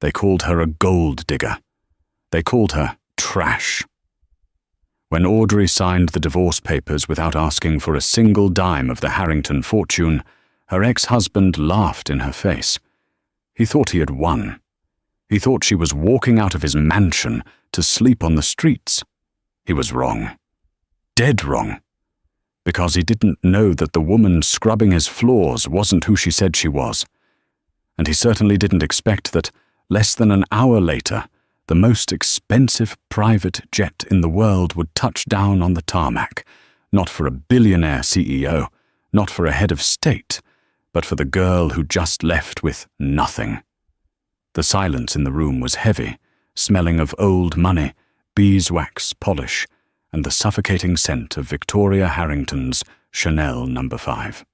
They called her a gold digger. They called her trash. When Audrey signed the divorce papers without asking for a single dime of the Harrington fortune, her ex-husband laughed in her face. He thought he had won. He thought she was walking out of his mansion to sleep on the streets. He was wrong. Dead wrong. Because he didn't know that the woman scrubbing his floors wasn't who she said she was. And he certainly didn't expect that, less than an hour later, the most expensive private jet in the world would touch down on the tarmac, not for a billionaire CEO, not for a head of state, but for the girl who just left with nothing. The silence in the room was heavy, smelling of old money, beeswax polish, and the suffocating scent of Victoria Harrington's Chanel No. 5.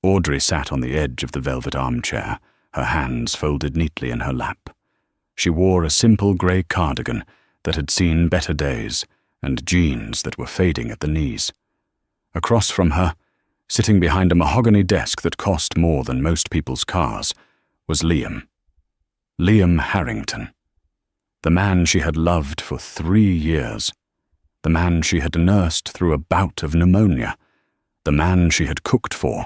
Audrey sat on the edge of the velvet armchair, her hands folded neatly in her lap. She wore a simple grey cardigan that had seen better days and jeans that were fading at the knees. Across from her, sitting behind a mahogany desk that cost more than most people's cars, was Liam. Liam Harrington. The man she had loved for 3 years. The man she had nursed through a bout of pneumonia. The man she had cooked for,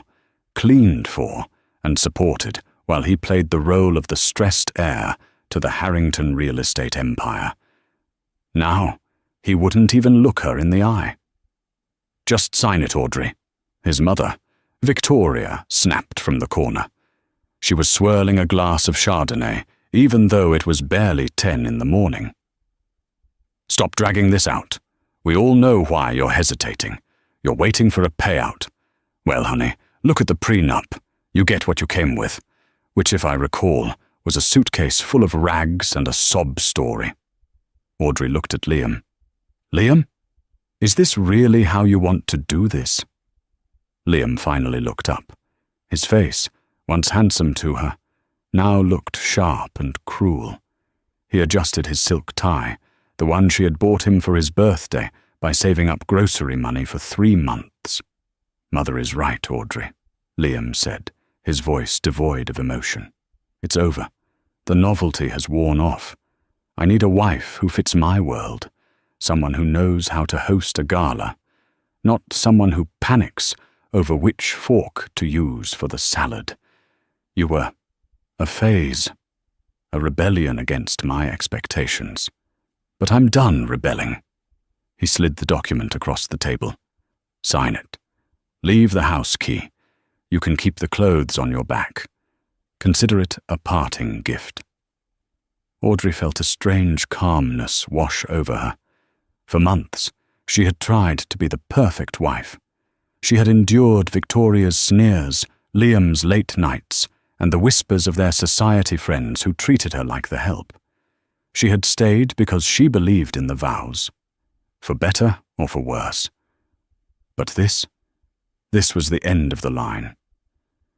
cleaned for, and supported while he played the role of the stressed heir to the Harrington real estate empire. Now, he wouldn't even look her in the eye. "Just sign it, Audrey." His mother, Victoria, snapped from the corner. She was swirling a glass of Chardonnay, even though it was barely 10 in the morning. "Stop dragging this out. We all know why you're hesitating. You're waiting for a payout. Well, honey, look at the prenup. You get what you came with, which, if I recall, was a suitcase full of rags and a sob story." Audrey looked at Liam. "Liam, is this really how you want to do this?" Liam finally looked up. His face, once handsome to her, now looked sharp and cruel. He adjusted his silk tie, the one she had bought him for his birthday by saving up grocery money for 3 months. "Mother is right, Audrey," Liam said, his voice devoid of emotion. "It's over. The novelty has worn off. I need a wife who fits my world, someone who knows how to host a gala, not someone who panics over which fork to use for the salad. You were a phase, a rebellion against my expectations. But I'm done rebelling." He slid the document across the table. "Sign it. Leave the house key. You can keep the clothes on your back. Consider it a parting gift." Audrey felt a strange calmness wash over her. For months, she had tried to be the perfect wife. She had endured Victoria's sneers, Liam's late nights, and the whispers of their society friends who treated her like the help. She had stayed because she believed in the vows, for better or for worse. But this was the end of the line.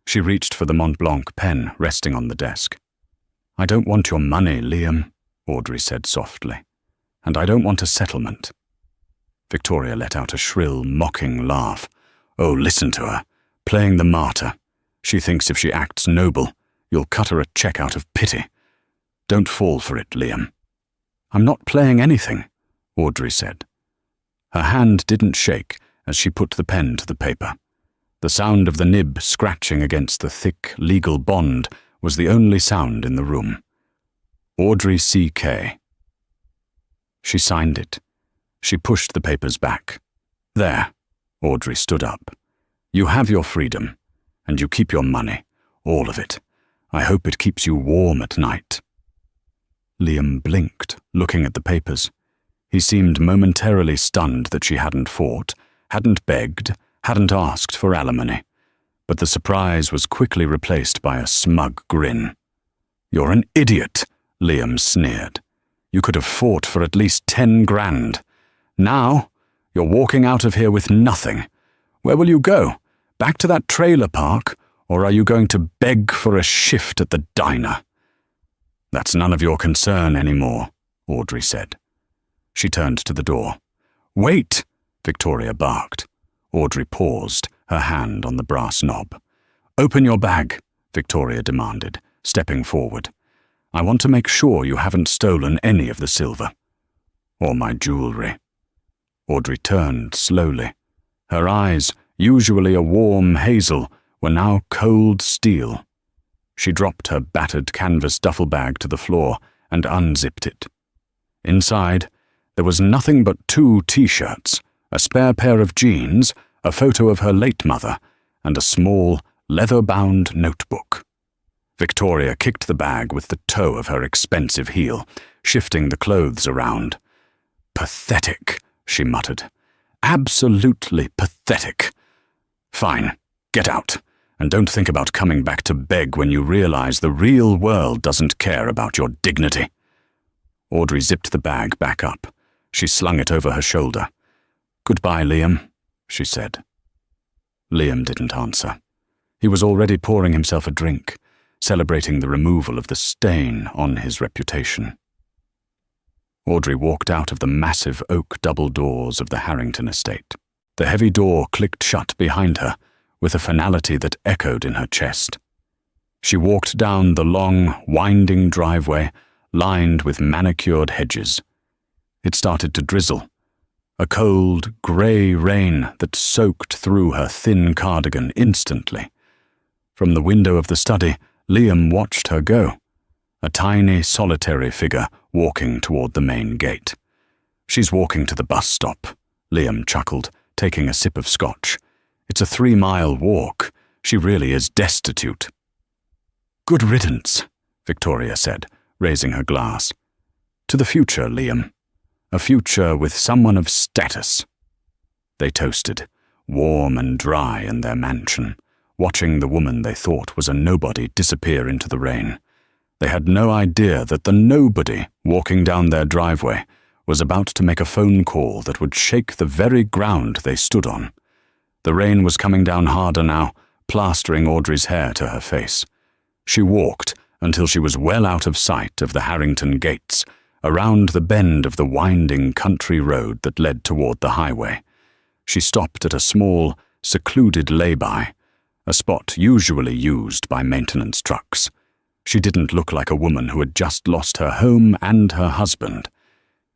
She reached for the Mont Blanc pen resting on the desk. "I don't want your money, Liam," Audrey said softly, "and I don't want a settlement." Victoria let out a shrill, mocking laugh. "Oh, listen to her, playing the martyr. She thinks if she acts noble, you'll cut her a check out of pity. Don't fall for it, Liam." "I'm not playing anything," Audrey said. Her hand didn't shake as she put the pen to the paper. The sound of the nib scratching against the thick, legal bond was the only sound in the room. Audrey C.K. She signed it. She pushed the papers back. "There," Audrey stood up. "You have your freedom, and you keep your money, all of it. I hope it keeps you warm at night." Liam blinked, looking at the papers. He seemed momentarily stunned that she hadn't fought, hadn't begged, hadn't asked for alimony. But the surprise was quickly replaced by a smug grin. "You're an idiot," Liam sneered. "You could have fought for at least 10 grand. Now, you're walking out of here with nothing. Where will you go? Back to that trailer park? Or are you going to beg for a shift at the diner?" "That's none of your concern anymore," Audrey said. She turned to the door. "Wait!" Victoria barked. Audrey paused, her hand on the brass knob. "Open your bag," Victoria demanded, stepping forward. I want to make sure you haven't stolen any of the silver. Or my jewelry." Audrey turned slowly. Her eyes, usually a warm hazel, were now cold steel. She dropped her battered canvas duffel bag to the floor and unzipped it. Inside, there was nothing but 2 T-shirts, a spare pair of jeans, a photo of her late mother, and a small, leather-bound notebook. Victoria kicked the bag with the toe of her expensive heel, shifting the clothes around. "Pathetic," she muttered. "Absolutely pathetic. Fine, get out, and don't think about coming back to beg when you realize the real world doesn't care about your dignity." Audrey zipped the bag back up. She slung it over her shoulder. "Goodbye, Liam," she said. Liam didn't answer. He was already pouring himself a drink, celebrating the removal of the stain on his reputation. Audrey walked out of the massive oak double doors of the Harrington estate. The heavy door clicked shut behind her, with a finality that echoed in her chest. She walked down the long, winding driveway, lined with manicured hedges. It started to drizzle, a cold, grey rain that soaked through her thin cardigan instantly. From the window of the study, Liam watched her go, a tiny, solitary figure walking toward the main gate. "She's walking to the bus stop," Liam chuckled, taking a sip of scotch. "It's a 3-mile walk. She really is destitute." "Good riddance," Victoria said, raising her glass. "To the future, Liam. A future with someone of status." They toasted, warm and dry in their mansion, watching the woman they thought was a nobody disappear into the rain. They had no idea that the nobody walking down their driveway was about to make a phone call that would shake the very ground they stood on. The rain was coming down harder now, plastering Audrey's hair to her face. She walked until she was well out of sight of the Harrington gates, around the bend of the winding country road that led toward the highway. She stopped at a small, secluded lay-by, a spot usually used by maintenance trucks. She didn't look like a woman who had just lost her home and her husband.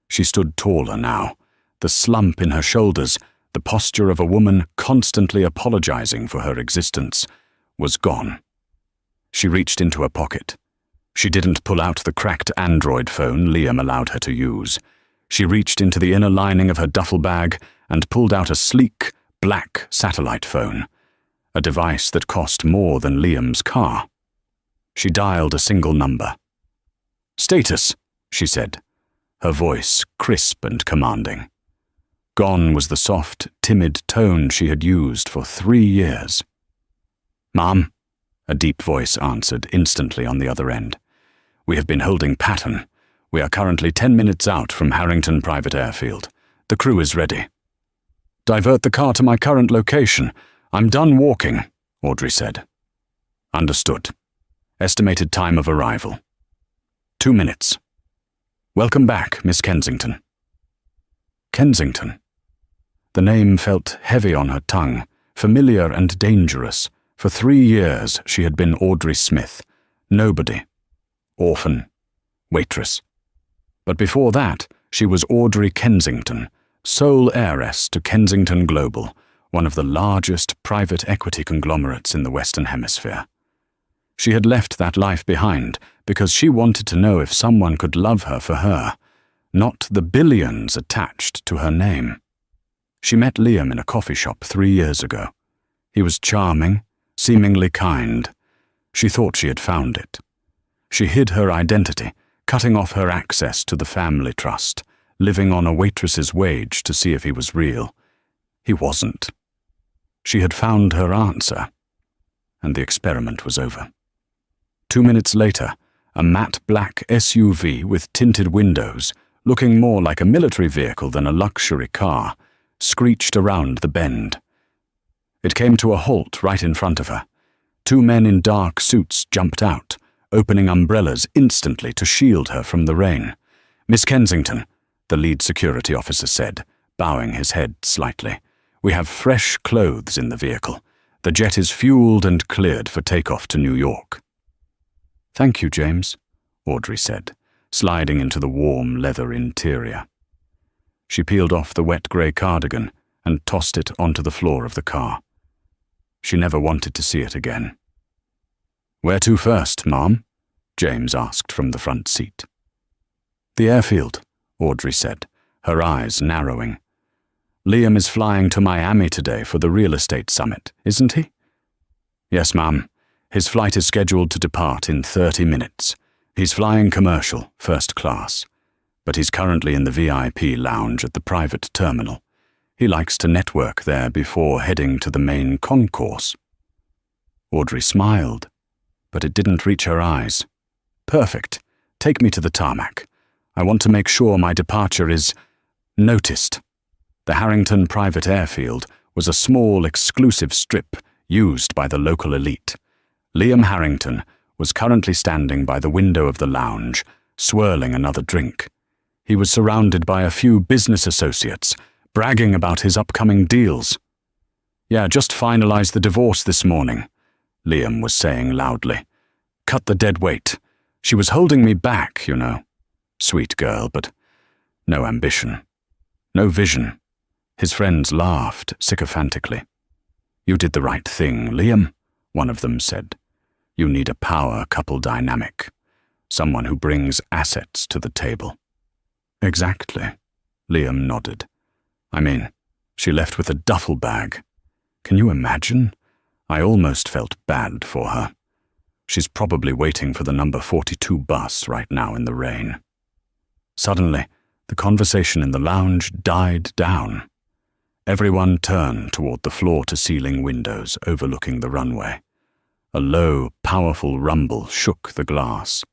She stood taller now, the slump in her shoulders, the posture of a woman constantly apologizing for her existence, was gone. She reached into her pocket. She didn't pull out the cracked Android phone Liam allowed her to use. She reached into the inner lining of her duffel bag and pulled out a sleek, black satellite phone, a device that cost more than Liam's car. She dialed a single number. "Status," she said, her voice crisp and commanding. Gone was the soft, timid tone she had used for 3 years. "Ma'am," a deep voice answered instantly on the other end. "We have been holding pattern. We are currently 10 minutes out from Harrington Private Airfield. The crew is ready." "Divert the car to my current location. I'm done walking," Audrey said. "Understood. Estimated time of arrival. 2 minutes. Welcome back, Miss Kensington." Kensington. The name felt heavy on her tongue, familiar and dangerous. For 3 years she had been Audrey Smith, nobody, orphan, waitress. But before that, she was Audrey Kensington, sole heiress to Kensington Global, one of the largest private equity conglomerates in the Western Hemisphere. She had left that life behind because she wanted to know if someone could love her for her, not the billions attached to her name. She met Liam in a coffee shop 3 years ago. He was charming, seemingly kind. She thought she had found it. She hid her identity, cutting off her access to the family trust, living on a waitress's wage to see if he was real. He wasn't. She had found her answer, and the experiment was over. 2 minutes later, a matte black SUV with tinted windows, looking more like a military vehicle than a luxury car, screeched around the bend. It came to a halt right in front of her. 2 men in dark suits jumped out, opening umbrellas instantly to shield her from the rain. "Miss Kensington," the lead security officer said, bowing his head slightly. "We have fresh clothes in the vehicle. The jet is fueled and cleared for takeoff to New York." "Thank you, James," Audrey said, sliding into the warm leather interior. She peeled off the wet grey cardigan and tossed it onto the floor of the car. She never wanted to see it again. "Where to first, Mom?" James asked from the front seat. "The airfield," Audrey said, her eyes narrowing. "Liam is flying to Miami today for the real estate summit, isn't he?" "Yes, Ma'am. His flight is scheduled to depart in 30 minutes. He's flying commercial, first class, but he's currently in the VIP lounge at the private terminal. He likes to network there before heading to the main concourse." Audrey smiled, but it didn't reach her eyes. "Perfect. Take me to the tarmac. I want to make sure my departure is noticed." The Harrington private airfield was a small, exclusive strip used by the local elite. Liam Harrington was currently standing by the window of the lounge, swirling another drink. He was surrounded by a few business associates, bragging about his upcoming deals. "Yeah, just finalized the divorce this morning," Liam was saying loudly. "Cut the dead weight. She was holding me back, you know. Sweet girl, but no ambition. No vision." His friends laughed sycophantically. "You did the right thing, Liam," one of them said. "You need a power couple dynamic. Someone who brings assets to the table." "Exactly," Liam nodded. "I mean, she left with a duffel bag. Can you imagine? I almost felt bad for her. She's probably waiting for the number 42 bus right now in the rain." Suddenly, the conversation in the lounge died down. Everyone turned toward the floor-to-ceiling windows overlooking the runway. A low, powerful rumble shook the glass.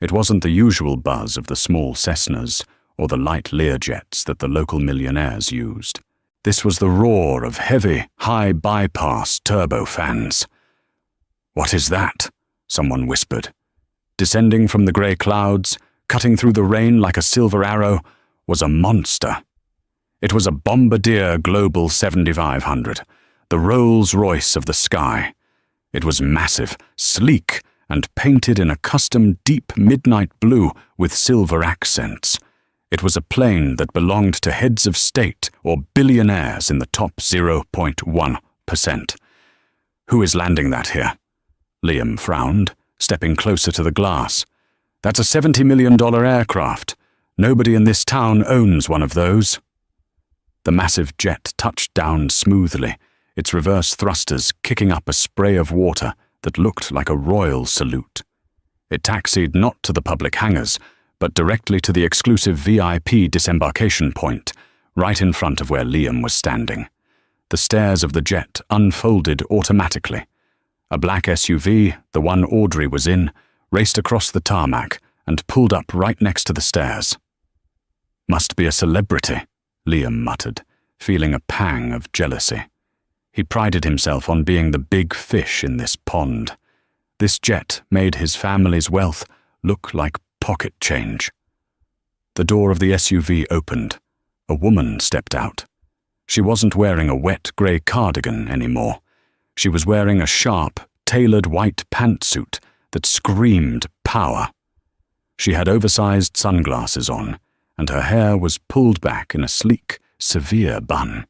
It wasn't the usual buzz of the small Cessnas or the light Learjets that the local millionaires used. This was the roar of heavy, high-bypass turbofans. "What is that?" someone whispered. Descending from the grey clouds, cutting through the rain like a silver arrow, was a monster. It was a Bombardier Global 7500, the Rolls-Royce of the sky. It was massive, sleek, and painted in a custom deep midnight blue with silver accents. It was a plane that belonged to heads of state or billionaires in the top 0.1%. "Who is landing that here?" Liam frowned, stepping closer to the glass. "That's a $70 million aircraft. Nobody in this town owns one of those." The massive jet touched down smoothly, its reverse thrusters kicking up a spray of water that looked like a royal salute. It taxied not to the public hangars, but directly to the exclusive VIP disembarkation point, right in front of where Liam was standing. The stairs of the jet unfolded automatically. A black SUV, the one Audrey was in, raced across the tarmac and pulled up right next to the stairs. "Must be a celebrity," Liam muttered, feeling a pang of jealousy. He prided himself on being the big fish in this pond. This jet made his family's wealth look like pocket change. The door of the SUV opened. A woman stepped out. She wasn't wearing a wet grey cardigan anymore. She was wearing a sharp, tailored white pantsuit that screamed power. She had oversized sunglasses on, and her hair was pulled back in a sleek, severe bun.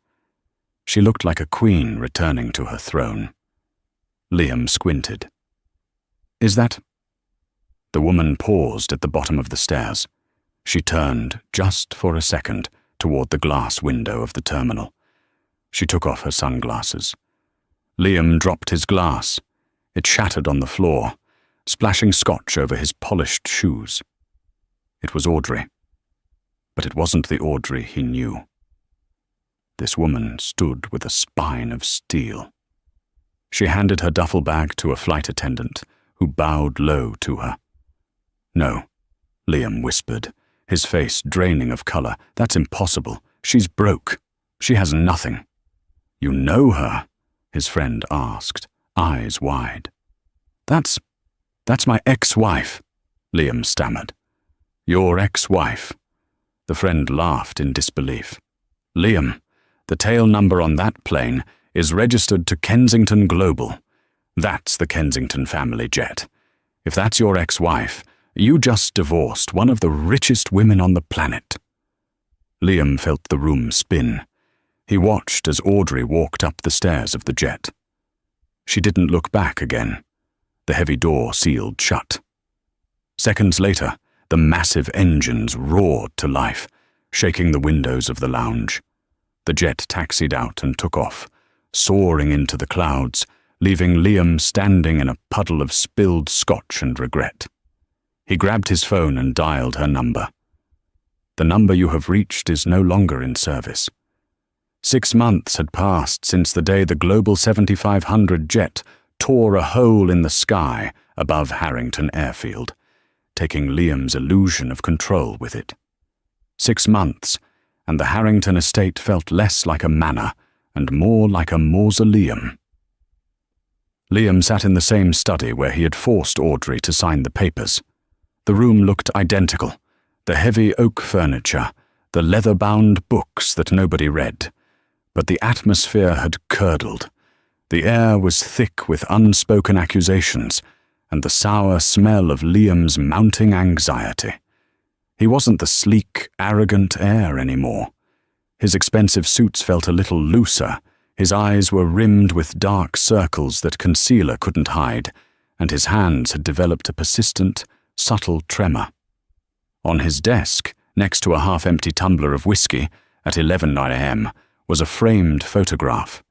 She looked like a queen returning to her throne. Liam squinted. "Is that—" The woman paused at the bottom of the stairs. She turned, just for a second, toward the glass window of the terminal. She took off her sunglasses. Liam dropped his glass. It shattered on the floor, splashing scotch over his polished shoes. It was Audrey. But it wasn't the Audrey he knew. This woman stood with a spine of steel. She handed her duffel bag to a flight attendant, who bowed low to her. "No," Liam whispered, his face draining of color. "That's impossible. She's broke. She has nothing." "You know her?" his friend asked, eyes wide. That's my ex-wife," Liam stammered. "Your ex-wife?" The friend laughed in disbelief. "Liam, the tail number on that plane is registered to Kensington Global. That's the Kensington family jet. If that's your ex-wife, You just divorced one of the richest women on the planet." Liam felt the room spin. He watched as Audrey walked up the stairs of the jet. She didn't look back again. The heavy door sealed shut. Seconds later, the massive engines roared to life, shaking the windows of the lounge. The jet taxied out and took off, soaring into the clouds, leaving Liam standing in a puddle of spilled scotch and regret. He grabbed his phone and dialed her number. "The number you have reached is no longer in service." 6 months had passed since the day the Global 7500 jet tore a hole in the sky above Harrington Airfield, taking Liam's illusion of control with it. 6 months, and the Harrington estate felt less like a manor and more like a mausoleum. Liam sat in the same study where he had forced Audrey to sign the papers. The room looked identical, the heavy oak furniture, the leather-bound books that nobody read. But the atmosphere had curdled. The air was thick with unspoken accusations and the sour smell of Liam's mounting anxiety. He wasn't the sleek, arrogant heir anymore. His expensive suits felt a little looser, his eyes were rimmed with dark circles that concealer couldn't hide, and his hands had developed a persistent, subtle tremor. On his desk, next to a half-empty tumbler of whiskey, at 11 a.m., was a framed photograph.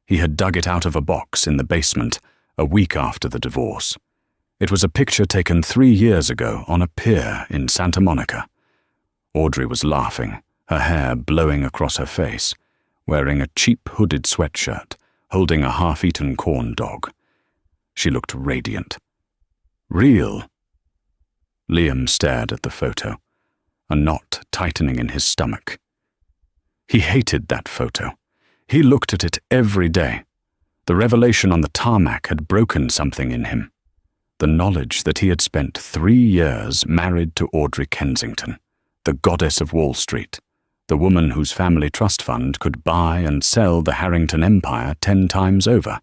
He had dug it out of a box in the basement, a week after the divorce. It was a picture taken 3 years ago on a pier in Santa Monica. Audrey was laughing, her hair blowing across her face, wearing a cheap hooded sweatshirt, holding a half-eaten corn dog. She looked radiant. Real. Liam stared at the photo, a knot tightening in his stomach. He hated that photo. He looked at it every day. The revelation on the tarmac had broken something in him. The knowledge that he had spent 3 years married to Audrey Kensington, the goddess of Wall Street, the woman whose family trust fund could buy and sell the Harrington empire 10 times over,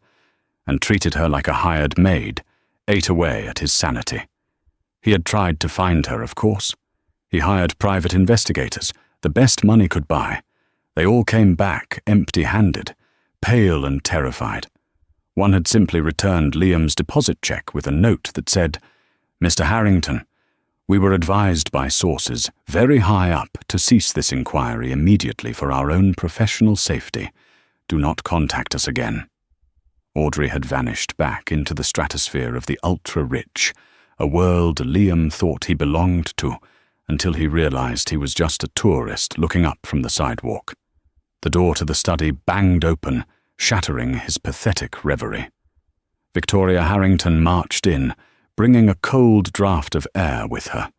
and treated her like a hired maid, ate away at his sanity. He had tried to find her, of course. He hired private investigators, the best money could buy. They all came back empty-handed, pale and terrified. One had simply returned Liam's deposit check with a note that said, "Mr. Harrington, we were advised by sources very high up to cease this inquiry immediately for our own professional safety. Do not contact us again." Audrey had vanished back into the stratosphere of the ultra-rich, a world Liam thought he belonged to, until he realized he was just a tourist looking up from the sidewalk. The door to the study banged open, shattering his pathetic reverie. Victoria Harrington marched in, bringing a cold draught of air with her.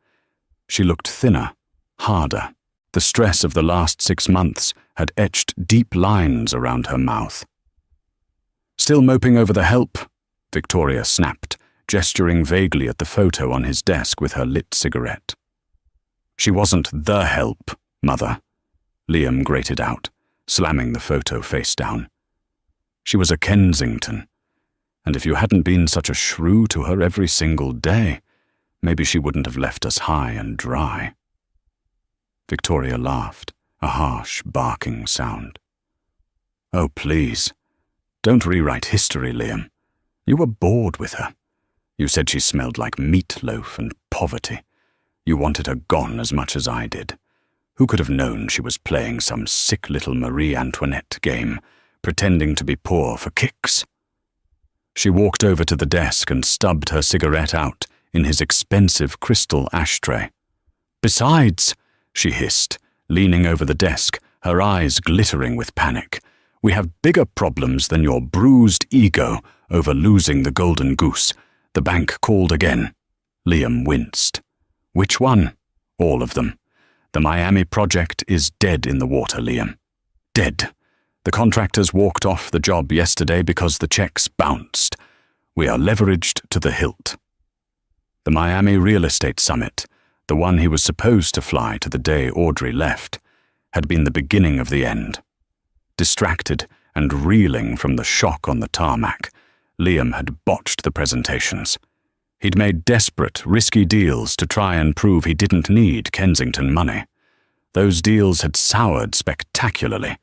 She looked thinner, harder. The stress of the last 6 months had etched deep lines around her mouth. "Still moping over the help?" Victoria snapped, gesturing vaguely at the photo on his desk with her lit cigarette. "She wasn't the help, Mother," Liam grated out, slamming the photo face down. "She was a Kensington, and if you hadn't been such a shrew to her every single day, maybe she wouldn't have left us high and dry." Victoria laughed, a harsh, barking sound. "Oh, please, don't rewrite history, Liam. You were bored with her. You said she smelled like meatloaf and poverty. You wanted her gone as much as I did. Who could have known she was playing some sick little Marie Antoinette game, pretending to be poor for kicks?" She walked over to the desk and stubbed her cigarette out in his expensive crystal ashtray. "Besides," she hissed, leaning over the desk, her eyes glittering with panic, "we have bigger problems than your bruised ego over losing the golden goose. The bank called again." Liam winced. "Which one?" "All of them. The Miami project is dead in the water, Liam. Dead. The contractors walked off the job yesterday because the checks bounced. We are leveraged to the hilt." The Miami Real Estate Summit, the one he was supposed to fly to the day Audrey left, had been the beginning of the end. Distracted and reeling from the shock on the tarmac, Liam had botched the presentations. He'd made desperate, risky deals to try and prove he didn't need Kensington money. Those deals had soured spectacularly.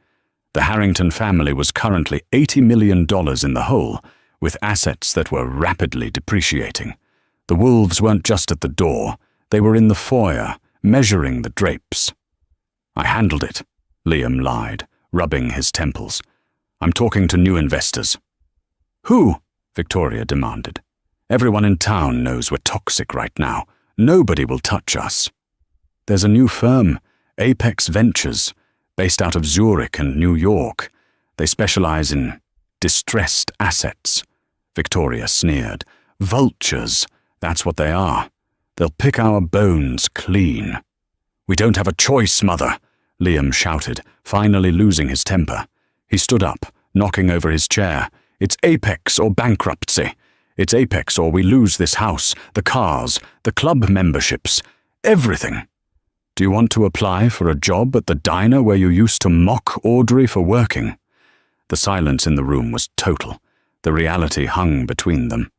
The Harrington family was currently $80 million in the hole, with assets that were rapidly depreciating. The wolves weren't just at the door, they were in the foyer, measuring the drapes. "I handled it," Liam lied, rubbing his temples. "I'm talking to new investors." "Who?" Victoria demanded. "Everyone in town knows we're toxic right now. Nobody will touch us." "There's a new firm, Apex Ventures, based out of Zurich and New York. They specialize in distressed assets," Victoria sneered. "Vultures, that's what they are. They'll pick our bones clean." "We don't have a choice, Mother," Liam shouted, finally losing his temper. He stood up, knocking over his chair. "It's Apex or bankruptcy. It's Apex or we lose this house, the cars, the club memberships, everything. Do you want to apply for a job at the diner where you used to mock Audrey for working?" The silence in the room was total. The reality hung between them.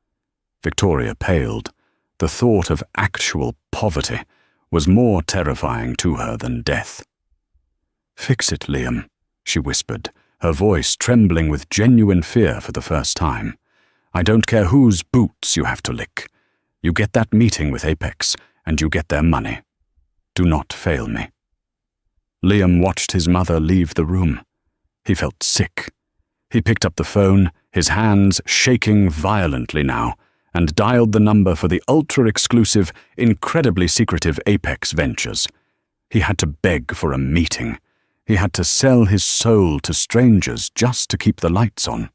Victoria paled. The thought of actual poverty was more terrifying to her than death. "Fix it, Liam," she whispered, her voice trembling with genuine fear for the first time. "I don't care whose boots you have to lick. You get that meeting with Apex, and you get their money. Do not fail me." Liam watched his mother leave the room. He felt sick. He picked up the phone, his hands shaking violently now, and dialed the number for the ultra-exclusive, incredibly secretive Apex Ventures. He had to beg for a meeting. He had to sell his soul to strangers just to keep the lights on.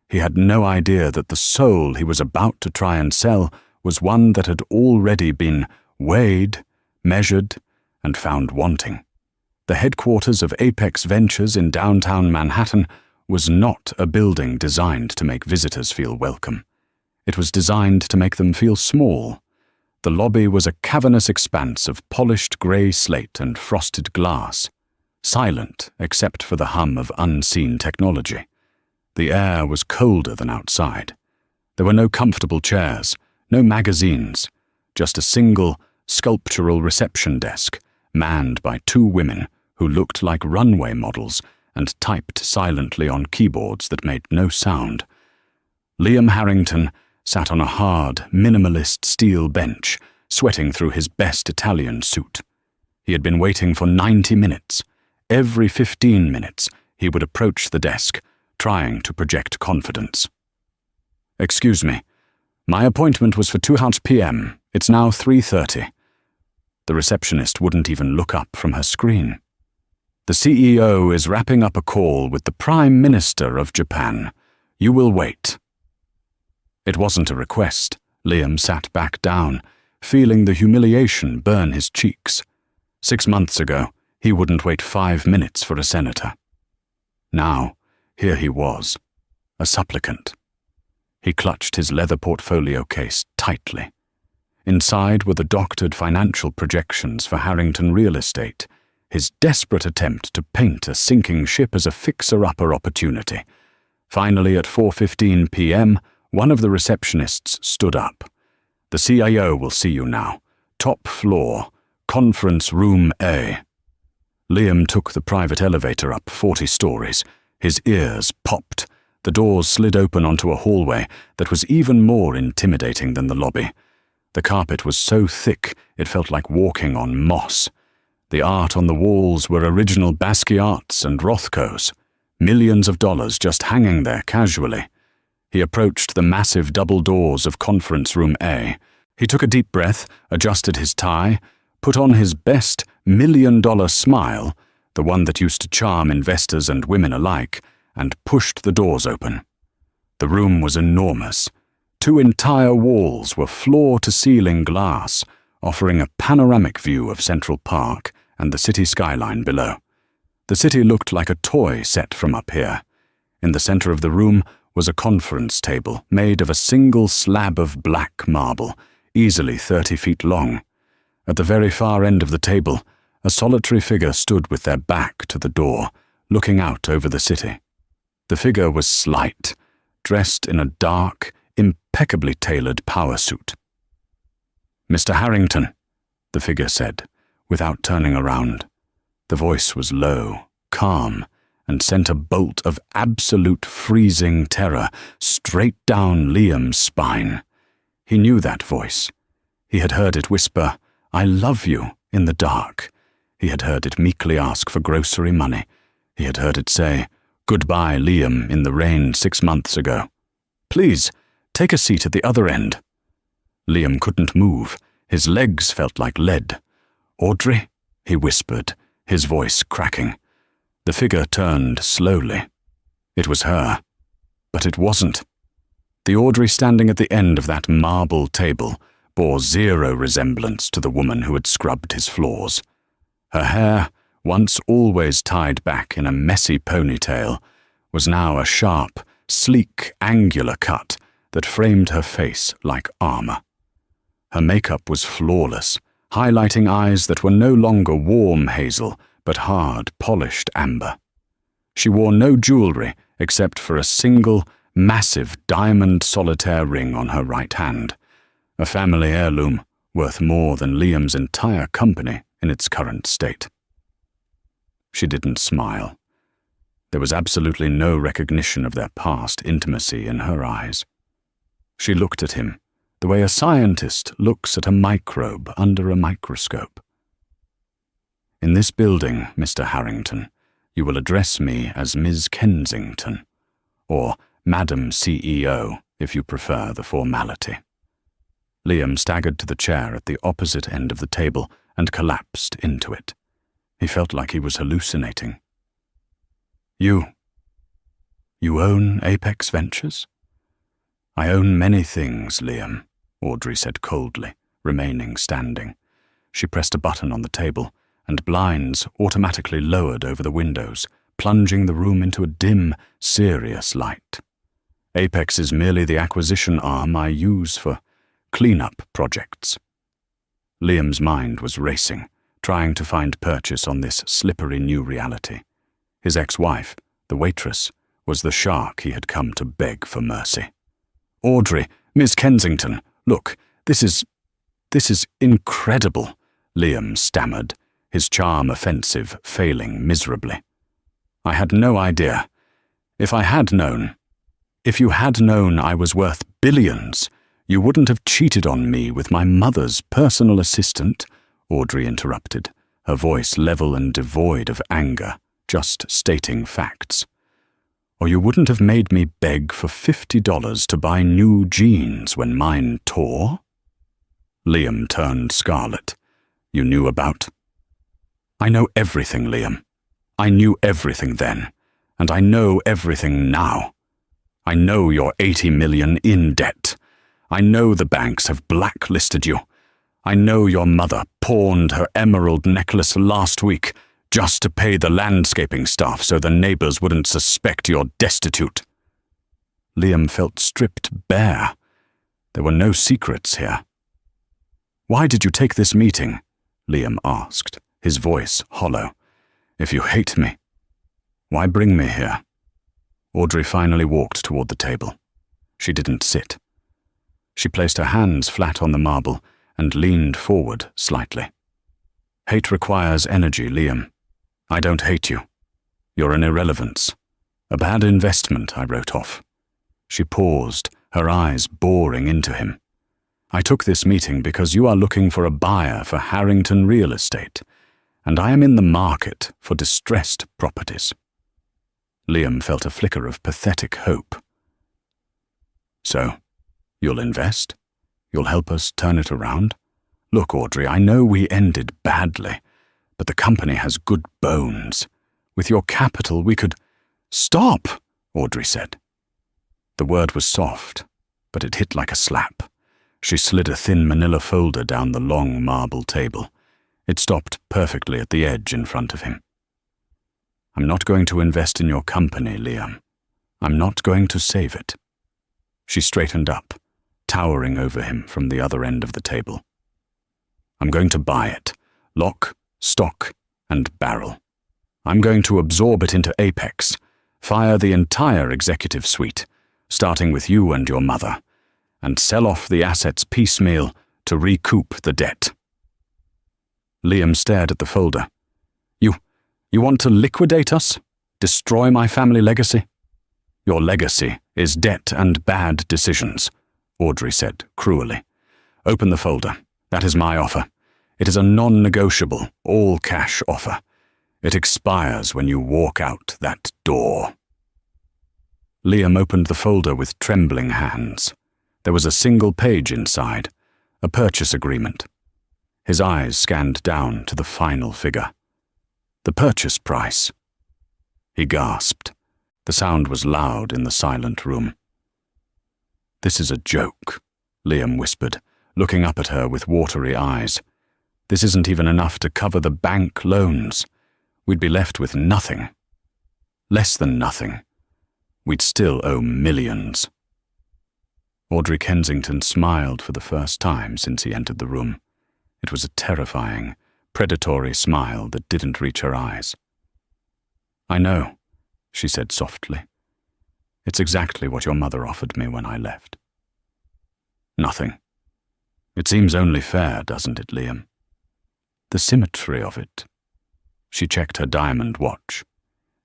He had no idea that the soul he was about to try and sell was one that had already been weighed, measured, and found wanting. The headquarters of Apex Ventures in downtown Manhattan was not a building designed to make visitors feel welcome. It was designed to make them feel small. The lobby was a cavernous expanse of polished grey slate and frosted glass, silent except for the hum of unseen technology. The air was colder than outside. There were no comfortable chairs, no magazines, just a single, sculptural reception desk, manned by two women who looked like runway models and typed silently on keyboards that made no sound. Liam Harrington sat on a hard, minimalist steel bench, sweating through his best Italian suit. He had been waiting for 90 minutes. Every 15 minutes, he would approach the desk, trying to project confidence. "Excuse me. My appointment was for 2:00 p.m. It's now 3:30. The receptionist wouldn't even look up from her screen. "The CEO is wrapping up a call with the Prime Minister of Japan. You will wait." It wasn't a request. Liam sat back down, feeling the humiliation burn his cheeks. 6 months ago, he wouldn't wait 5 minutes for a senator. Now, here he was, a supplicant. He clutched his leather portfolio case tightly. Inside were the doctored financial projections for Harrington real estate, his desperate attempt to paint a sinking ship as a fixer-upper opportunity. Finally, at 4:15 p.m., one of the receptionists stood up. "The CIO will see you now. Top floor, conference room A." Liam took the private elevator up 40 stories. His ears popped. The doors slid open onto a hallway that was even more intimidating than the lobby. The carpet was so thick it felt like walking on moss. The art on the walls were original Basquiat's and Rothko's, millions of dollars just hanging there casually. He approached the massive double doors of Conference Room A. He took a deep breath, adjusted his tie, put on his best $1 million smile, the one that used to charm investors and women alike, and pushed the doors open. The room was enormous. 2 entire walls were floor-to-ceiling glass, offering a panoramic view of Central Park and the city skyline below. The city looked like a toy set from up here. In the center of the room was a conference table made of a single slab of black marble, easily 30 feet long. At the very far end of the table, a solitary figure stood with their back to the door, looking out over the city. The figure was slight, dressed in a dark, impeccably tailored power suit. Mr. Harrington, the figure said, without turning around. The voice was low, calm, and sent a bolt of absolute freezing terror straight down Liam's spine. He knew that voice. He had heard it whisper, "I love you," in the dark. He had heard it meekly ask for grocery money. He had heard it say, "Goodbye, Liam," in the rain 6 months ago. "Please, take a seat at the other end." Liam couldn't move. His legs felt like lead. "Audrey?" he whispered, his voice cracking. The figure turned slowly. It was her. But it wasn't. The Audrey standing at the end of that marble table bore zero resemblance to the woman who had scrubbed his floors. Her hair, once always tied back in a messy ponytail, was now a sharp, sleek, angular cut that framed her face like armor. Her makeup was flawless, highlighting eyes that were no longer warm hazel, but hard, polished amber. She wore no jewelry except for a single, massive diamond solitaire ring on her right hand, a family heirloom worth more than Liam's entire company in its current state. She didn't smile. There was absolutely no recognition of their past intimacy in her eyes. She looked at him the way a scientist looks at a microbe under a microscope. "In this building, Mr. Harrington, you will address me as Ms. Kensington, or Madam CEO, if you prefer the formality." Liam staggered to the chair at the opposite end of the table and collapsed into it. He felt like he was hallucinating. You own Apex Ventures?" "I own many things, Liam," Audrey said coldly, remaining standing. She pressed a button on the table, and blinds automatically lowered over the windows, plunging the room into a dim, serious light. "Apex is merely the acquisition arm I use for cleanup projects." Liam's mind was racing, trying to find purchase on this slippery new reality. His ex-wife, the waitress, was the shark he had come to beg for mercy. "Audrey, Miss Kensington, look, this is incredible," Liam stammered, his charm offensive failing miserably. "I had no idea. If you had known I was worth billions, you wouldn't have cheated on me with my mother's personal assistant," Audrey interrupted, her voice level and devoid of anger, just stating facts. "Or you wouldn't have made me beg for $50 to buy new jeans when mine tore?" Liam turned scarlet. "You knew about—" "I know everything, Liam. I knew everything then, and I know everything now. I know you're 80 million in debt. I know the banks have blacklisted you. I know your mother pawned her emerald necklace last week just to pay the landscaping staff so the neighbors wouldn't suspect you're destitute." Liam felt stripped bare. There were no secrets here. "Why did you take this meeting?" Liam asked, his voice hollow. "If you hate me, why bring me here?" Audrey finally walked toward the table. She didn't sit. She placed her hands flat on the marble and leaned forward slightly. "Hate requires energy, Liam. I don't hate you. You're an irrelevance. A bad investment I wrote off." She paused, her eyes boring into him. "I took this meeting because you are looking for a buyer for Harrington Real Estate, and I am in the market for distressed properties." Liam felt a flicker of pathetic hope. "So, you'll invest? You'll help us turn it around? Look, Audrey, I know we ended badly, but the company has good bones. With your capital, we could—" "Stop!" Audrey said. The word was soft, but it hit like a slap. She slid a thin manila folder down the long marble table. It stopped perfectly at the edge in front of him. "I'm not going to invest in your company, Liam. I'm not going to save it." She straightened up, towering over him from the other end of the table. "I'm going to buy it, lock, stock, and barrel. I'm going to absorb it into Apex, fire the entire executive suite, starting with you and your mother, and sell off the assets piecemeal to recoup the debt. Liam stared at the folder. You want to liquidate us? Destroy my family legacy? Your legacy is debt and bad decisions, Audrey said cruelly. Open the folder. That is my offer. It is a non-negotiable, all-cash offer. It expires when you walk out that door. Liam opened the folder with trembling hands. There was a single page inside, a purchase agreement. His eyes scanned down to the final figure. The purchase price. He gasped. The sound was loud in the silent room. This is a joke, Liam whispered, looking up at her with watery eyes. This isn't even enough to cover the bank loans. We'd be left with nothing. Less than nothing. We'd still owe millions. Audrey Kensington smiled for the first time since he entered the room. It was a terrifying, predatory smile that didn't reach her eyes. I know, she said softly. It's exactly what your mother offered me when I left. Nothing. It seems only fair, doesn't it, Liam? The symmetry of it. She checked her diamond watch.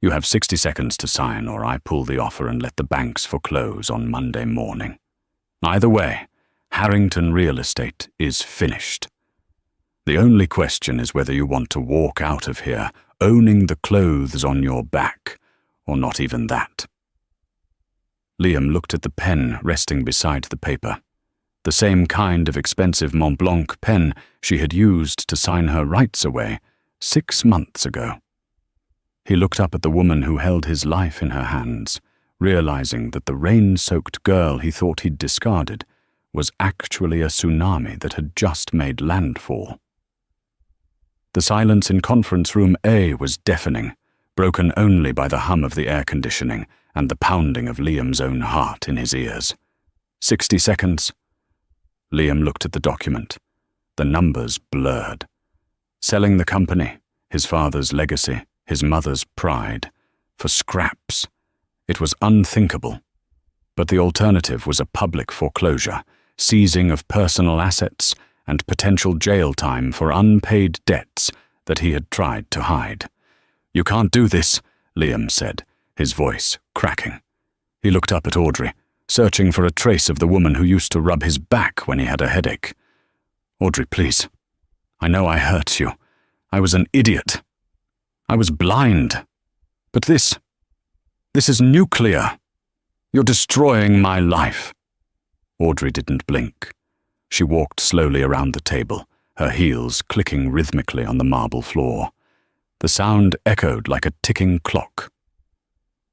You have 60 seconds to sign, or I pull the offer and let the banks foreclose on Monday morning. Either way, Harrington Real Estate is finished. The only question is whether you want to walk out of here owning the clothes on your back, or not even that. Liam looked at the pen resting beside the paper. The same kind of expensive Mont Blanc pen she had used to sign her rights away 6 months ago. He looked up at the woman who held his life in her hands, realizing that the rain-soaked girl he thought he'd discarded was actually a tsunami that had just made landfall. The silence in conference room A was deafening, broken only by the hum of the air conditioning and the pounding of Liam's own heart in his ears. 60 seconds. Liam looked at the document. The numbers blurred. Selling the company, his father's legacy, his mother's pride, for scraps. It was unthinkable. But the alternative was a public foreclosure, seizing of personal assets, and potential jail time for unpaid debts that he had tried to hide. You can't do this, Liam said, his voice cracking. He looked up at Audrey, searching for a trace of the woman who used to rub his back when he had a headache. Audrey, please. I know I hurt you. I was an idiot. I was blind. But this is nuclear. You're destroying my life. Audrey didn't blink. She walked slowly around the table, her heels clicking rhythmically on the marble floor. The sound echoed like a ticking clock.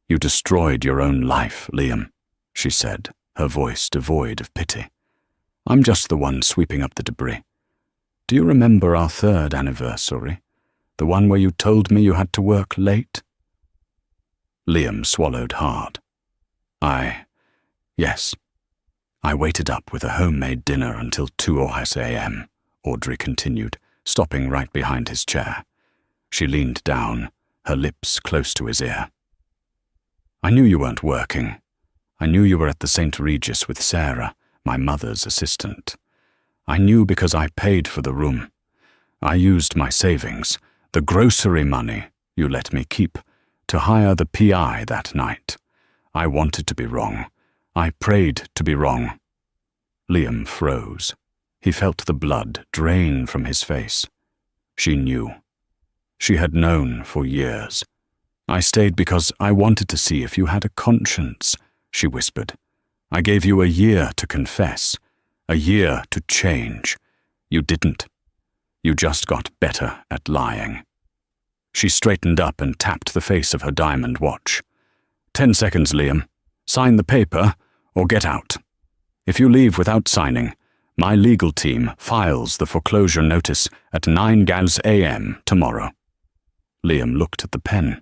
You destroyed your own life, Liam, she said, her voice devoid of pity. I'm just the one sweeping up the debris. Do you remember our 3rd anniversary? The one where you told me you had to work late? Liam swallowed hard. Yes. I waited up with a homemade dinner until 2 a.m., Audrey continued, stopping right behind his chair. She leaned down, her lips close to his ear. I knew you weren't working. I knew you were at the St. Regis with Sarah, my mother's assistant. I knew because I paid for the room. I used my savings, the grocery money you let me keep, to hire the PI that night. I wanted to be wrong. I prayed to be wrong. Liam froze. He felt the blood drain from his face. She knew. She had known for years. I stayed because I wanted to see if you had a conscience, she whispered. I gave you a year to confess, a year to change. You didn't. You just got better at lying. She straightened up and tapped the face of her diamond watch. 10 seconds, Liam. Sign the paper or get out. If you leave without signing, my legal team files the foreclosure notice at 9 a.m. tomorrow. Liam looked at the pen.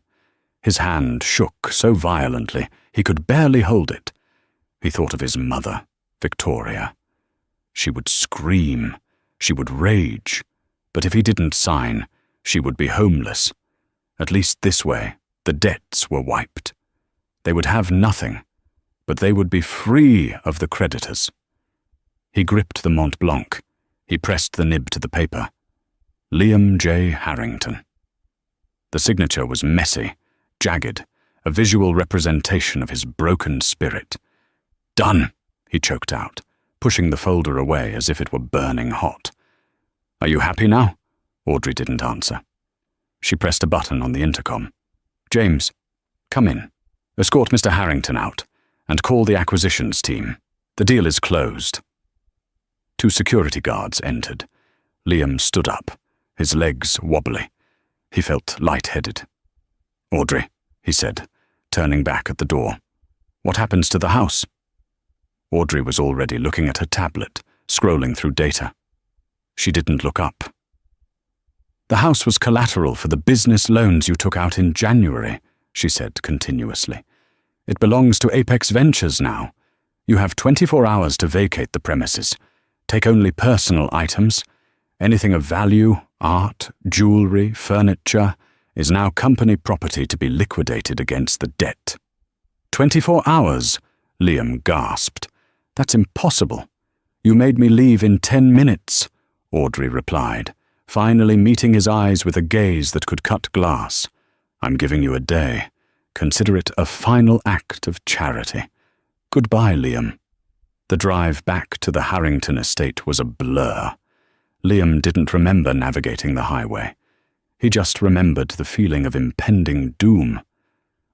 His hand shook so violently he could barely hold it. He thought of his mother, Victoria. She would scream. She would rage. But if he didn't sign, she would be homeless. At least this way, the debts were wiped. They would have nothing, but they would be free of the creditors. He gripped the Mont Blanc. He pressed the nib to the paper. Liam J. Harrington. The signature was messy, jagged, a visual representation of his broken spirit. "Done," he choked out, pushing the folder away as if it were burning hot. "Are you happy now?" Audrey didn't answer. She pressed a button on the intercom. "James, come in. Escort Mr. Harrington out, and call the acquisitions team. The deal is closed." Two security guards entered. Liam stood up, his legs wobbly. He felt light-headed. "Audrey," he said, turning back at the door. "What happens to the house?" Audrey was already looking at her tablet, scrolling through data. She didn't look up. "The house was collateral for the business loans you took out in January," she said continuously. "It belongs to Apex Ventures now. You have 24 hours to vacate the premises. Take only personal items. Anything of value, art, jewelry, furniture, is now company property to be liquidated against the debt." 24 hours, Liam gasped. "That's impossible. You made me leave in 10 minutes, Audrey replied, finally meeting his eyes with a gaze that could cut glass. "I'm giving you a day. Consider it a final act of charity. Goodbye, Liam." The drive back to the Harrington estate was a blur. Liam didn't remember navigating the highway. He just remembered the feeling of impending doom.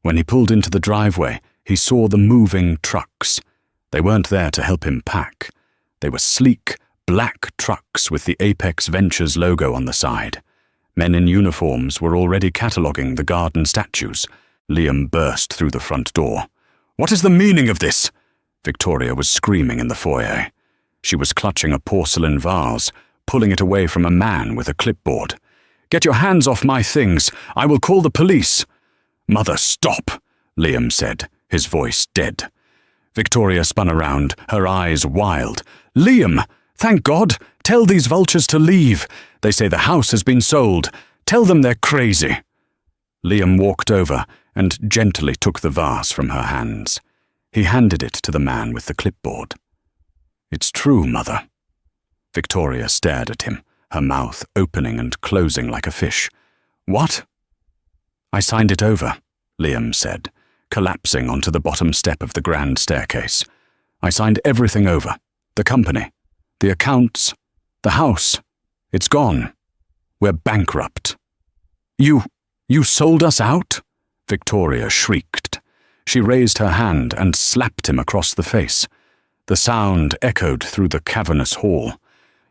When he pulled into the driveway, he saw the moving trucks. They weren't there to help him pack. They were sleek, black trucks with the Apex Ventures logo on the side. Men in uniforms were already cataloguing the garden statues. Liam burst through the front door. "What is the meaning of this?" Victoria was screaming in the foyer. She was clutching a porcelain vase, pulling it away from a man with a clipboard. "Get your hands off my things! I will call the police!" "Mother, stop!" Liam said, his voice dead. Victoria spun around, her eyes wild. "Liam! Thank God! Tell these vultures to leave! They say the house has been sold! Tell them they're crazy!" Liam walked over and gently took the vase from her hands. He handed it to the man with the clipboard. "It's true, Mother." Victoria stared at him, her mouth opening and closing like a fish. "What?" "I signed it over," Liam said, collapsing onto the bottom step of the grand staircase. "I signed everything over. The company, the accounts, the house. It's gone. We're bankrupt." You sold us out?" Victoria shrieked. She raised her hand and slapped him across the face. The sound echoed through the cavernous hall.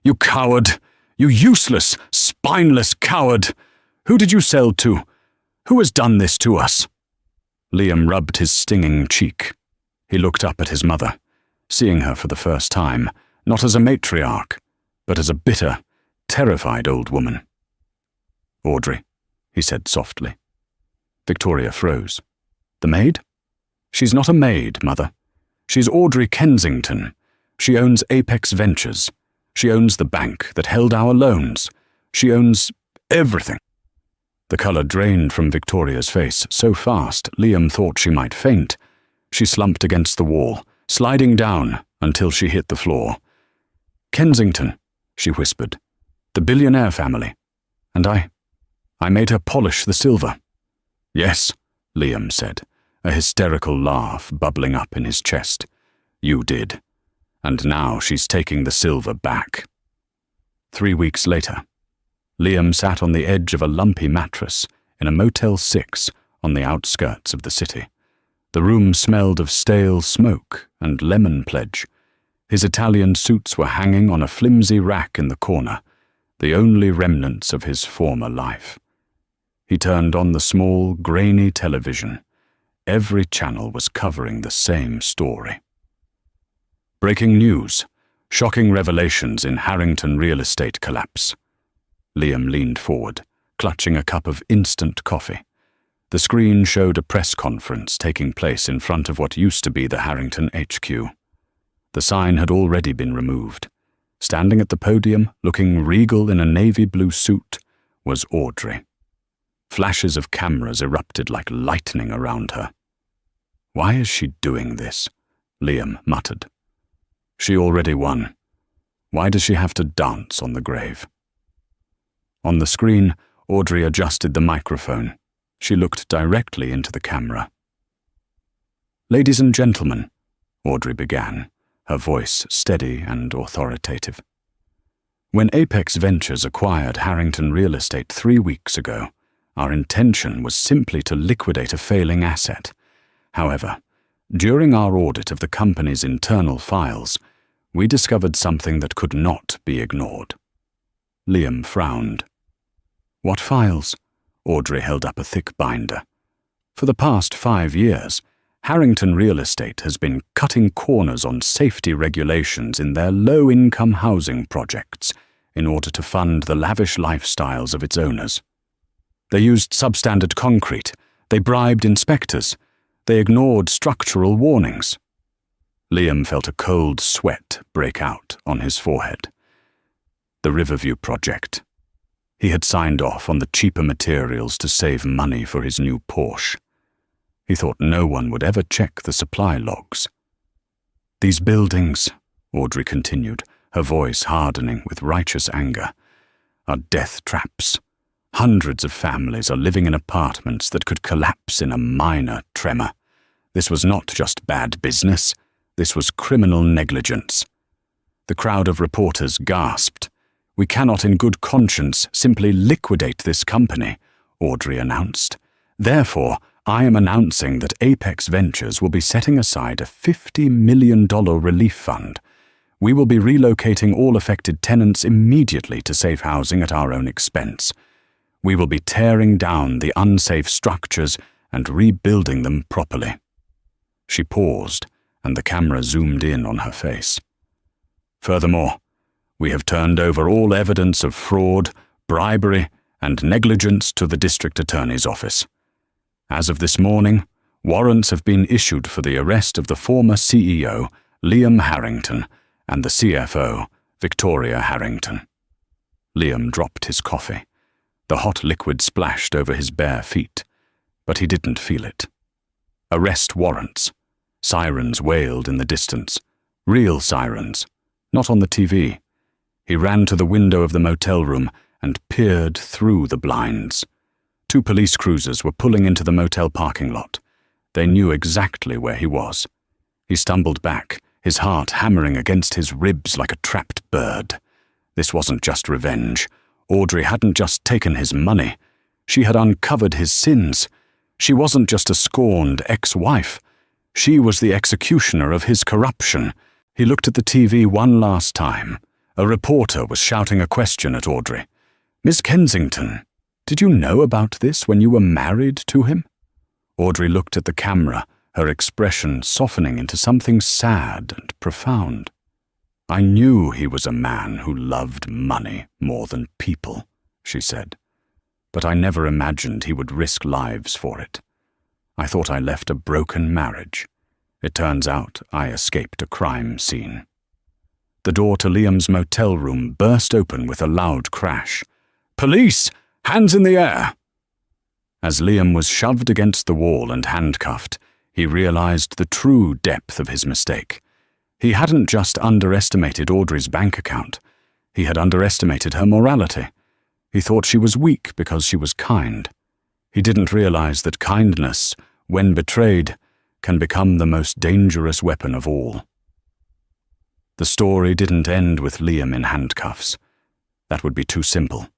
"You coward! You useless, spineless coward! Who did you sell to? Who has done this to us?" Liam rubbed his stinging cheek. He looked up at his mother, seeing her for the first time, not as a matriarch, but as a bitter, terrified old woman. "Audrey," he said softly. Victoria froze. "The maid?" "She's not a maid, Mother. She's Audrey Kensington. She owns Apex Ventures. She owns the bank that held our loans. She owns everything." The colour drained from Victoria's face so fast Liam thought she might faint. She slumped against the wall, sliding down until she hit the floor. "Kensington," she whispered. "The billionaire family. And I made her polish the silver." "Yes," Liam said, a hysterical laugh bubbling up in his chest. "You did. And now she's taking the silver back." 3 weeks later, Liam sat on the edge of a lumpy mattress in a Motel 6 on the outskirts of the city. The room smelled of stale smoke and lemon pledge. His Italian suits were hanging on a flimsy rack in the corner, the only remnants of his former life. He turned on the small, grainy television. Every channel was covering the same story. Breaking news. Shocking revelations in Harrington real estate collapse. Liam leaned forward, clutching a cup of instant coffee. The screen showed a press conference taking place in front of what used to be the Harrington HQ. The sign had already been removed. Standing at the podium, looking regal in a navy blue suit, was Audrey. Flashes of cameras erupted like lightning around her. "Why is she doing this?" Liam muttered. She already won. Why does she have to dance on the grave? On the screen, Audrey adjusted the microphone. She looked directly into the camera. "Ladies and gentlemen," Audrey began, her voice steady and authoritative. "When Apex Ventures acquired Harrington Real Estate 3 weeks ago, our intention was simply to liquidate a failing asset. However, during our audit of the company's internal files, we discovered something that could not be ignored." Liam frowned. "What files?" Audrey held up a thick binder. "For the past 5 years, Harrington Real Estate has been cutting corners on safety regulations in their low-income housing projects in order to fund the lavish lifestyles of its owners. They used substandard concrete, they bribed inspectors, they ignored structural warnings." Liam felt a cold sweat break out on his forehead. The Riverview project. He had signed off on the cheaper materials to save money for his new Porsche. He thought no one would ever check the supply logs. "These buildings," Audrey continued, her voice hardening with righteous anger, "are death traps. Hundreds of families are living in apartments that could collapse in a minor tremor. This was not just bad business, this was criminal negligence." The crowd of reporters gasped. "We cannot in good conscience simply liquidate this company," Audrey announced. "Therefore, I am announcing that Apex Ventures will be setting aside a $50 million relief fund. We will be relocating all affected tenants immediately to safe housing at our own expense. We will be tearing down the unsafe structures and rebuilding them properly." She paused, and the camera zoomed in on her face. "Furthermore, we have turned over all evidence of fraud, bribery, and negligence to the district attorney's office. As of this morning, warrants have been issued for the arrest of the former CEO, Liam Harrington, and the CFO, Victoria Harrington." Liam dropped his coffee. The hot liquid splashed over his bare feet, but he didn't feel it. Arrest warrants. Sirens wailed in the distance. Real sirens, not on the TV. He ran to the window of the motel room and peered through the blinds. 2 police cruisers were pulling into the motel parking lot. They knew exactly where he was. He stumbled back, his heart hammering against his ribs like a trapped bird. This wasn't just revenge. Audrey hadn't just taken his money. She had uncovered his sins. She wasn't just a scorned ex-wife. She was the executioner of his corruption. He looked at the TV one last time. A reporter was shouting a question at Audrey. "Miss Kensington, did you know about this when you were married to him?" Audrey looked at the camera, her expression softening into something sad and profound. "I knew he was a man who loved money more than people," she said. "But I never imagined he would risk lives for it. I thought I left a broken marriage. It turns out I escaped a crime scene." The door to Liam's motel room burst open with a loud crash. "Police! Hands in the air!" As Liam was shoved against the wall and handcuffed, he realized the true depth of his mistake. He hadn't just underestimated Audrey's bank account. He had underestimated her morality. He thought she was weak because she was kind. He didn't realize that kindness, when betrayed, can become the most dangerous weapon of all. The story didn't end with Liam in handcuffs. That would be too simple.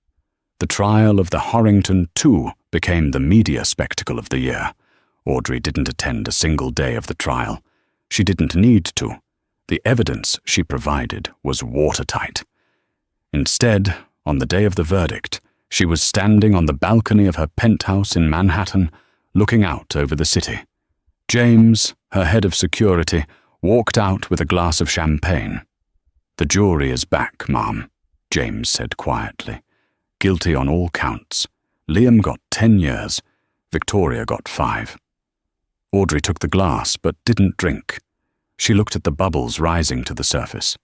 The trial of the Harrington too became the media spectacle of the year. Audrey didn't attend a single day of the trial. She didn't need to. The evidence she provided was watertight. Instead, on the day of the verdict, she was standing on the balcony of her penthouse in Manhattan, looking out over the city. James, her head of security, walked out with a glass of champagne. "The jury is back, Ma'am," James said quietly. "Guilty on all counts. Liam got 10 years. Victoria got 5. Audrey took the glass but didn't drink. She looked at the bubbles rising to the surface.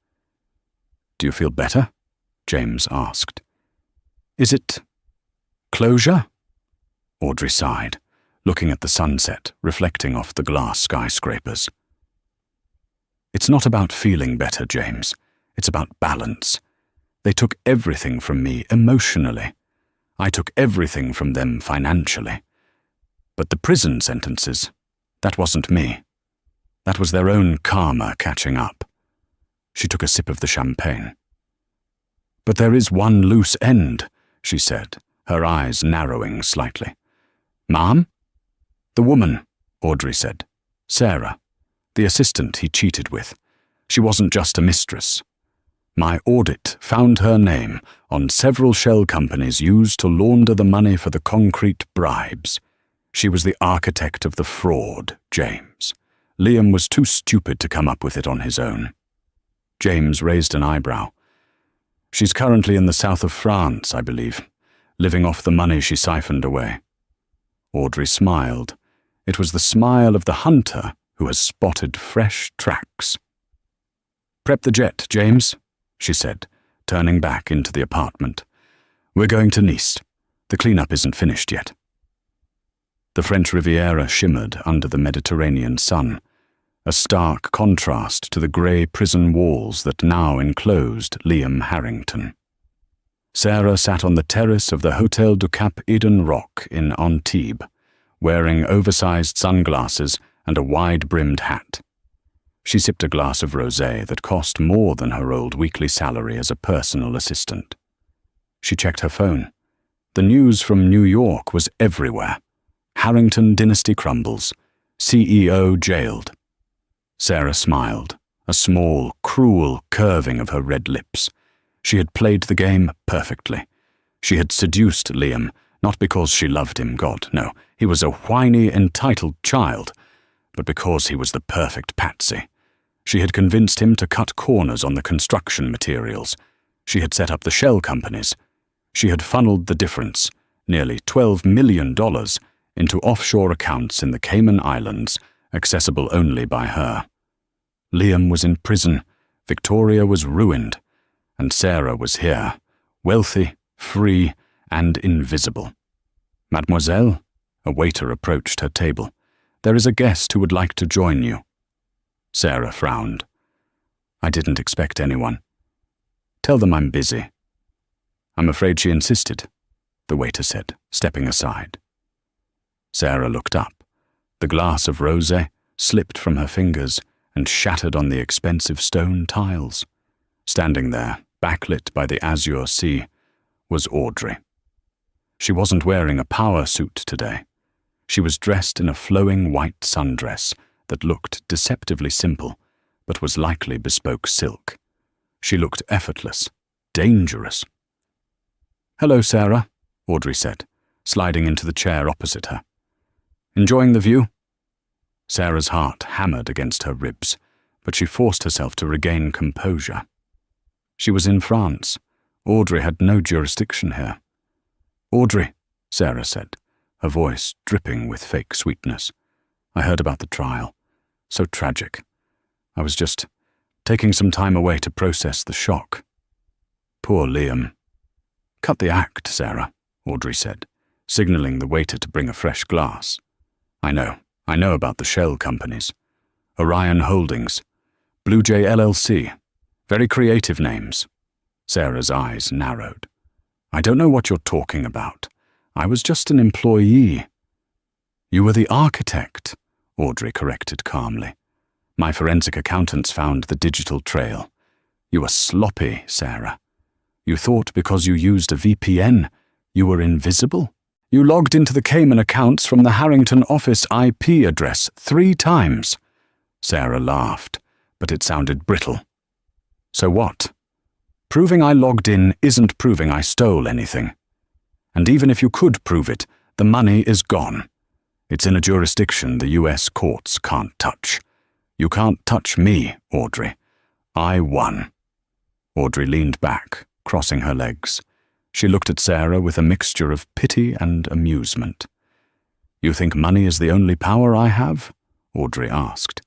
"Do you feel better?" James asked. "Is it closure?" Audrey sighed, looking at the sunset reflecting off the glass skyscrapers. "It's not about feeling better, James. It's about balance. They took everything from me emotionally. I took everything from them financially. But the prison sentences, that wasn't me. That was their own karma catching up. She took a sip of the champagne. But there is one loose end, she said, her eyes narrowing slightly. Ma'am? The woman, Audrey said. Sarah, the assistant he cheated with. She wasn't just a mistress. My audit found her name on several shell companies used to launder the money for the concrete bribes. She was the architect of the fraud, James. Liam was too stupid to come up with it on his own. James raised an eyebrow. She's currently in the south of France, I believe, living off the money she siphoned away. Audrey smiled. It was the smile of the hunter who has spotted fresh tracks. Prep the jet, James, she said, turning back into the apartment. We're going to Nice. The cleanup isn't finished yet. The French Riviera shimmered under the Mediterranean sun, a stark contrast to the grey prison walls that now enclosed Liam Harrington. Sarah sat on the terrace of the Hotel du Cap Eden Rock in Antibes, wearing oversized sunglasses and a wide-brimmed hat. She sipped a glass of rosé that cost more than her old weekly salary as a personal assistant. She checked her phone. The news from New York was everywhere. Harrington dynasty crumbles. CEO jailed. Sarah smiled, a small, cruel curving of her red lips. She had played the game perfectly. She had seduced Liam, not because she loved him, God, no. He was a whiny, entitled child, but because he was the perfect patsy. She had convinced him to cut corners on the construction materials. She had set up the shell companies. She had funneled the difference, nearly $12 million, into offshore accounts in the Cayman Islands, accessible only by her. Liam was in prison, Victoria was ruined, and Sarah was here, wealthy, free, and invisible. Mademoiselle, a waiter approached her table. There is a guest who would like to join you. Sarah frowned. I didn't expect anyone. Tell them I'm busy. I'm afraid she insisted, the waiter said, stepping aside. Sarah looked up. The glass of rosé slipped from her fingers and shattered on the expensive stone tiles. Standing there, backlit by the azure sea, was Audrey. She wasn't wearing a power suit today. She was dressed in a flowing white sundress that looked deceptively simple, but was likely bespoke silk. She looked effortless, dangerous. Hello, Sarah, Audrey said, sliding into the chair opposite her. Enjoying the view? Sarah's heart hammered against her ribs, but she forced herself to regain composure. She was in France. Audrey had no jurisdiction here. Audrey, Sarah said, her voice dripping with fake sweetness. I heard about the trial. So tragic. I was just taking some time away to process the shock. Poor Liam. Cut the act, Sarah, Audrey said, signaling the waiter to bring a fresh glass. I know about the shell companies. Orion Holdings, Blue Jay LLC. Very creative names. Sarah's eyes narrowed. I don't know what you're talking about. I was just an employee. You were the architect, Audrey corrected calmly. My forensic accountants found the digital trail. You were sloppy, Sarah. You thought because you used a VPN, you were invisible? You logged into the Cayman accounts from the Harrington office IP address 3 times. Sarah laughed, but it sounded brittle. So what? Proving I logged in isn't proving I stole anything. And even if you could prove it, the money is gone. It's in a jurisdiction the US courts can't touch. You can't touch me, Audrey. I won. Audrey leaned back, crossing her legs. She looked at Sarah with a mixture of pity and amusement. You think money is the only power I have? Audrey asked.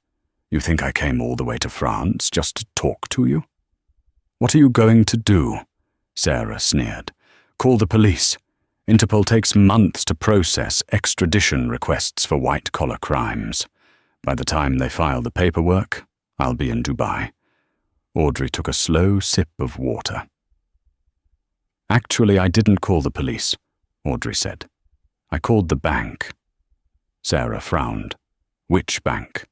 You think I came all the way to France just to talk to you? What are you going to do? Sarah sneered. Call the police. Interpol takes months to process extradition requests for white-collar crimes. By the time they file the paperwork, I'll be in Dubai. Audrey took a slow sip of water. "Actually, I didn't call the police," Audrey said. "I called the bank." Sarah frowned. "Which bank?"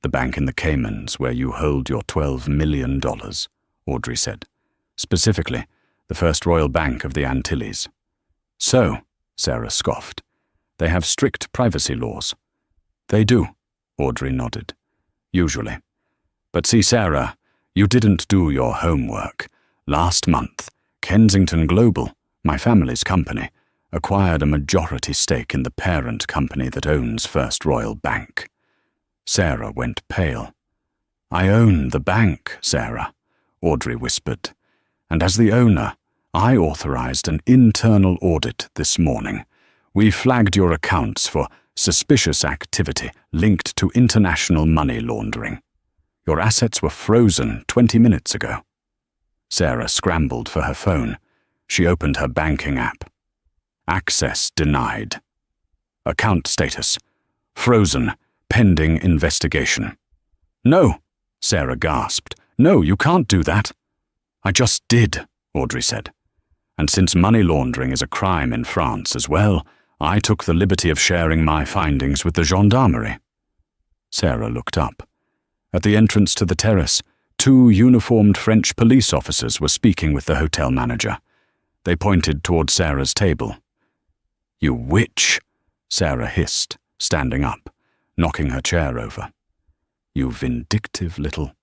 "The bank in the Caymans where you hold your $12 million, Audrey said. "Specifically, the First Royal Bank of the Antilles." "So," Sarah scoffed, "they have strict privacy laws." "They do," Audrey nodded. "Usually. But see, Sarah, you didn't do your homework. Last month, Kensington Global, my family's company, acquired a majority stake in the parent company that owns First Royal Bank." Sarah went pale. "I own the bank, Sarah," Audrey whispered, "and as the owner, I authorized an internal audit this morning. We flagged your accounts for suspicious activity linked to international money laundering. Your assets were frozen 20 minutes ago." Sarah scrambled for her phone. She opened her banking app. "Access denied. Account status: frozen, pending investigation." "No," Sarah gasped. "No, you can't do that." "I just did," Audrey said. "And since money laundering is a crime in France as well, I took the liberty of sharing my findings with the gendarmerie." Sarah looked up. At the entrance to the terrace, 2 uniformed French police officers were speaking with the hotel manager. They pointed toward Sarah's table. "You witch," Sarah hissed, standing up, knocking her chair over. "You vindictive little—"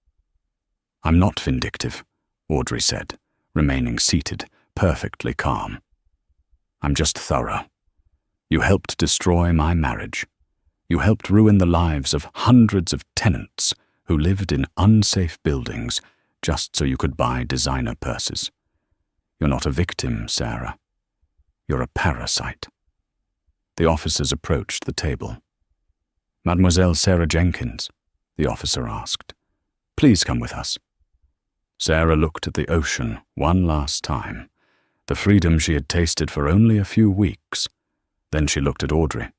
"I'm not vindictive," Audrey said, remaining seated, perfectly calm. "I'm just thorough. You helped destroy my marriage. You helped ruin the lives of hundreds of tenants who lived in unsafe buildings just so you could buy designer purses. You're not a victim, Sarah. You're a parasite." The officers approached the table. "Mademoiselle Sarah Jenkins," the officer asked, "please come with us." Sarah looked at the ocean one last time, the freedom she had tasted for only a few weeks. Then she looked at Audrey.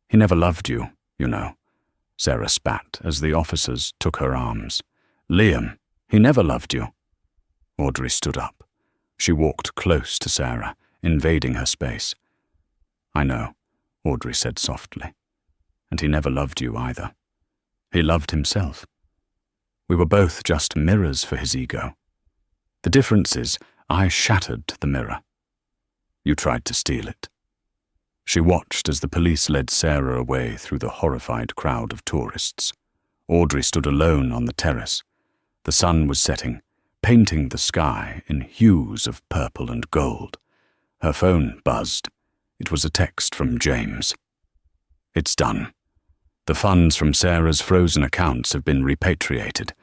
"He never loved you, you know," Sarah spat as the officers took her arms. "Liam, he never loved you." Audrey stood up. She walked close to Sarah, invading her space. "I know," Audrey said softly. "And he never loved you either. He loved himself. We were both just mirrors for his ego. The difference is, I shattered the mirror. You tried to steal it." She watched as the police led Sarah away through the horrified crowd of tourists. Audrey stood alone on the terrace. The sun was setting, painting the sky in hues of purple and gold. Her phone buzzed. It was a text from James. "It's done. The funds from Sarah's frozen accounts have been repatriated.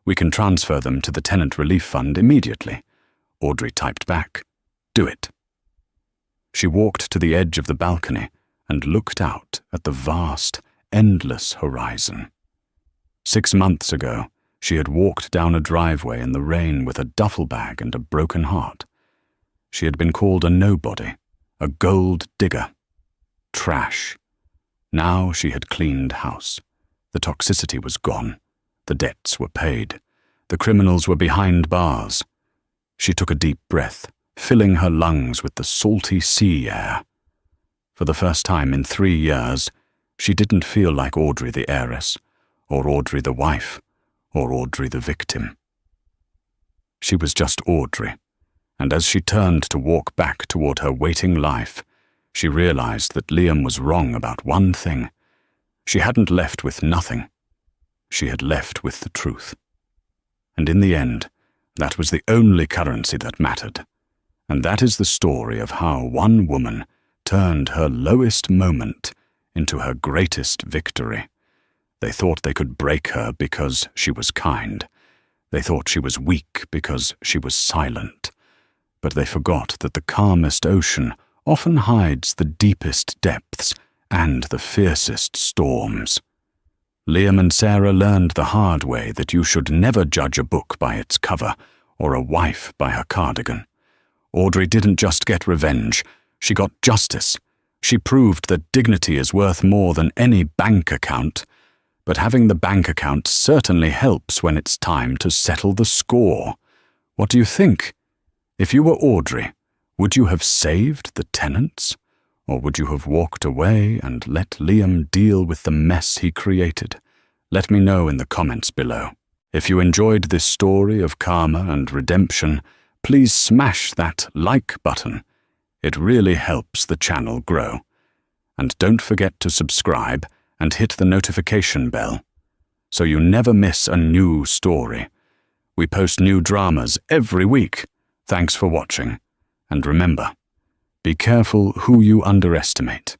We can transfer them to the Tenant Relief Fund immediately." Audrey typed back, "Do it." She walked to the edge of the balcony and looked out at the vast, endless horizon. 6 months ago, she had walked down a driveway in the rain with a duffel bag and a broken heart. She had been called a nobody, a gold digger, trash. Now she had cleaned house. The toxicity was gone. The debts were paid. The criminals were behind bars. She took a deep breath, filling her lungs with the salty sea air. For the first time in 3 years, she didn't feel like Audrey the heiress, or Audrey the wife, or Audrey the victim. She was just Audrey, and as she turned to walk back toward her waiting life, she realized that Liam was wrong about one thing. She hadn't left with nothing. She had left with the truth. And in the end, that was the only currency that mattered. And that is the story of how one woman turned her lowest moment into her greatest victory. They thought they could break her because she was kind. They thought she was weak because she was silent. But they forgot that the calmest ocean often hides the deepest depths and the fiercest storms. Liam and Sarah learned the hard way that you should never judge a book by its cover or a wife by her cardigan. Audrey didn't just get revenge, she got justice. She proved that dignity is worth more than any bank account. but having the bank account certainly helps when it's time to settle the score. What do you think? If you were Audrey, would you have saved the tenants? Or would you have walked away and let Liam deal with the mess he created? Let me know in the comments below. If you enjoyed this story of karma and redemption, please smash that like button. It really helps the channel grow. And don't forget to subscribe and hit the notification bell, so you never miss a new story. We post new dramas every week. Thanks for watching. And remember, be careful who you underestimate.